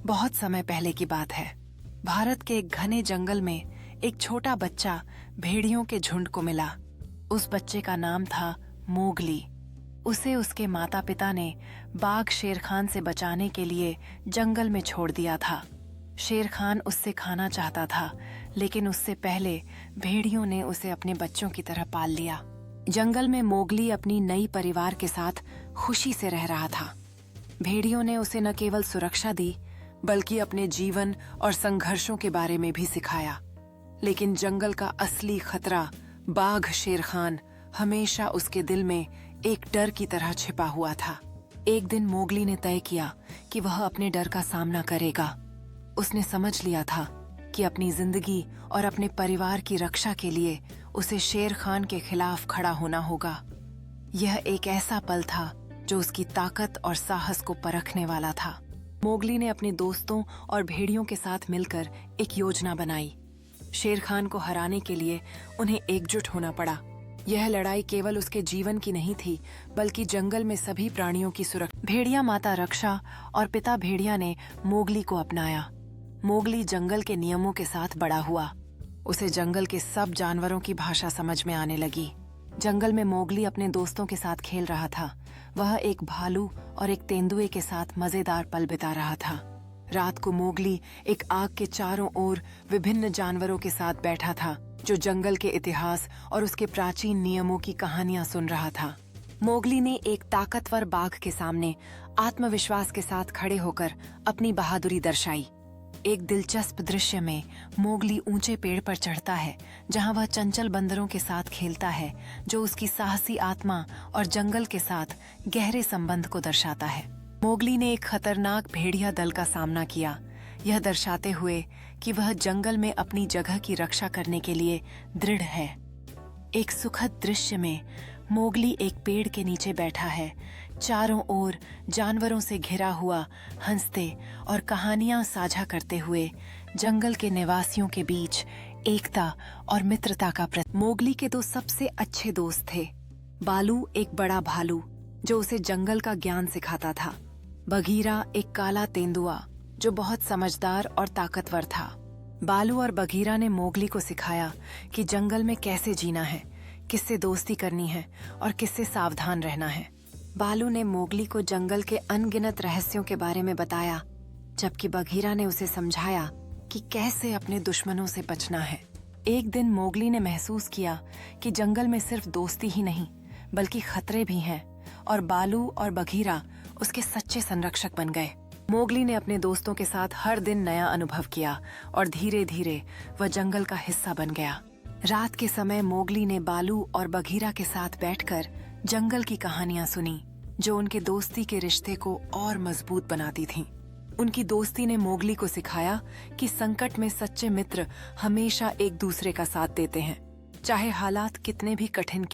बहुत समय पहले की बात है। भारत के एक घने जंगल में एक छोटा बच्चा भेड़ियों के झुंड को मिला। उस बच्चे का नाम था मोगली। उसे उसके माता पिता ने बाघ शेर खान से बचाने के लिए जंगल में छोड़ दिया था। शेर खान उससे खाना चाहता था, लेकिन उससे पहले भेड़ियों ने उसे अपने बच्चों की तरह पाल लिया। जंगल में मोगली अपनी नई परिवार के साथ खुशी से रह रहा था। भेड़ियों ने उसे न केवल सुरक्षा दी, बल्कि अपने जीवन और संघर्षों के बारे में भी सिखाया। लेकिन जंगल का असली खतरा, बाघ शेर खान, हमेशा उसके दिल में एक डर की तरह छिपा हुआ था। एक दिन मोगली ने तय किया कि वह अपने डर का सामना करेगा। उसने समझ लिया था कि अपनी जिंदगी और अपने परिवार की रक्षा के लिए उसे शेर खान के खिलाफ खड़ा होना होगा। यह एक ऐसा पल था जो उसकी ताकत और साहस को परखने वाला था। मोगली ने अपने दोस्तों और भेड़ियों के साथ मिलकर एक योजना बनाई। शेर खान को हराने के लिए उन्हें एकजुट होना पड़ा। यह लड़ाई केवल उसके जीवन की नहीं थी, बल्कि जंगल में सभी प्राणियों की सुरक्षा। भेड़िया माता रक्षा और पिता भेड़िया ने मोगली को अपनाया। मोगली जंगल के नियमों के साथ बड़ा हुआ। उसे जंगल के सब जानवरों की भाषा समझ में आने लगी। जंगल में मोगली अपने दोस्तों के साथ खेल रहा था। वह एक भालू और एक तेंदुए के साथ मजेदार पल बिता रहा था। रात को मोगली एक आग के चारों ओर विभिन्न जानवरों के साथ बैठा था, जो जंगल के इतिहास और उसके प्राचीन नियमों की कहानियां सुन रहा था। मोगली ने एक ताकतवर बाघ के सामने आत्मविश्वास के साथ खड़े होकर अपनी बहादुरी दर्शाई। एक दिलचस्प दृश्य में मोगली ऊंचे पेड़ पर चढ़ता है, जहां वह चंचल बंदरों के साथ खेलता है, जो उसकी साहसी आत्मा और जंगल के साथ गहरे संबंध को दर्शाता है। मोगली ने एक खतरनाक भेड़िया दल का सामना किया, यह दर्शाते हुए कि वह जंगल में अपनी जगह की रक्षा करने के लिए दृढ़ है। एक सुखद दृश्य में मोगली एक पेड़ के नीचे बैठा है, चारों ओर जानवरों से घिरा हुआ, हंसते और कहानियां साझा करते हुए जंगल के निवासियों के बीच एकता और मित्रता का प्रतीक। मोगली के दो सबसे अच्छे दोस्त थे। बालू एक बड़ा भालू जो उसे जंगल का ज्ञान सिखाता था। बघीरा एक काला तेंदुआ जो बहुत समझदार और ताकतवर था। बालू और बघीरा ने मोगली को सिखाया कि जंगल में कैसे जीना है, किससे दोस्ती करनी है और किससे सावधान रहना है। बालू ने मोगली को जंगल के अनगिनत रहस्यों के बारे में बताया, जबकि बघीरा ने उसे समझाया कि कैसे अपने दुश्मनों से बचना है। एक दिन मोगली ने महसूस किया कि जंगल में सिर्फ दोस्ती ही नहीं, बल्कि खतरे भी हैं, और बालू और बघीरा उसके सच्चे संरक्षक बन गए। मोगली ने अपने दोस्तों के साथ हर दिन नया अनुभव किया और धीरे धीरे वह जंगल का हिस्सा बन गया। रात के समय मोगली ने बालू और बघीरा के साथ बैठकर जंगल की कहानियां सुनी, जो उनके दोस्ती के रिश्ते को और मजबूत बनाती थीं। उनकी दोस्ती ने मोगली को सिखाया कि संकट में सच्चे मित्र हमेशा एक दूसरे का साथ देते हैं, चाहे हालात कितने भी कठिन